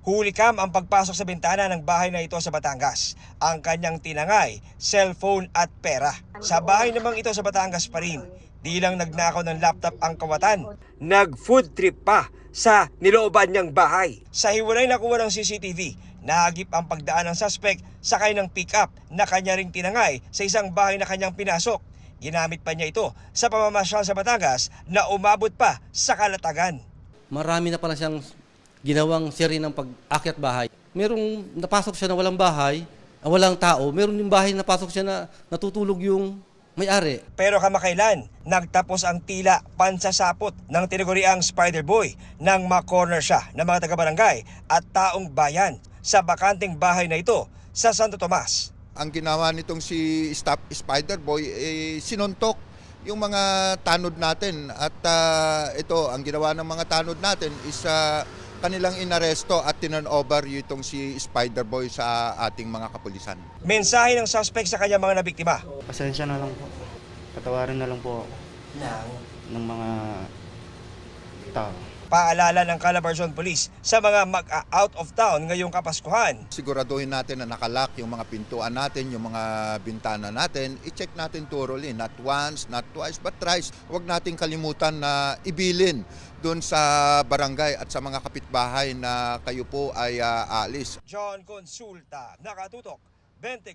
Hulikam ang pagpasok sa bintana ng bahay na ito sa Batangas. Ang kanyang tinangay, cellphone at pera. Sa bahay namang ito sa Batangas pa rin, di lang nagnakaw ng laptop ang kawatan, nag-food trip pa sa nilooban niyang bahay. Sa hiwalay na kuha ng CCTV, nahagip ang pagdaan ng suspect sakay ng pick-up na kanya ring tinangay sa isang bahay na kanyang pinasok. Ginamit pa niya ito sa pamamasyal sa Batangas na umabot pa sa Kalatagan. Marami na pala siyang ginawang seri ng pag-akyat bahay. Merong napasok siya na walang bahay, walang tao. Meron yung bahay na napasok siya na natutulog yung may-ari. Pero kamakailan, nagtapos ang tila pansasapot ng tinaguriang Spider Boy nang ma-corner siya ng mga taga-barangay at taong bayan sa bakanteng bahay na ito sa Santo Tomas. Ang ginawa nitong si Spider Boy, sinuntok yung mga tanod natin. At ito, ang ginawa ng mga tanod natin is kanilang inaresto at tinan-over itong si Spider Boy sa ating mga kapulisan. Mensahe ng suspect sa kanyang mga nabiktima. Pasensya na lang po. Patawarin na lang po ako ng mga tao. Paalala ng Calabarzon Police sa mga mag-out of town ngayong Kapaskuhan. Siguraduhin natin na nakalock yung mga pintuan natin, yung mga bintana natin. I-check natin thoroughly, not once, not twice, but thrice. Huwag natin kalimutan na ibilin doon sa barangay at sa mga kapitbahay na kayo po ay aalis. John Consulta, Nakatutok, 20.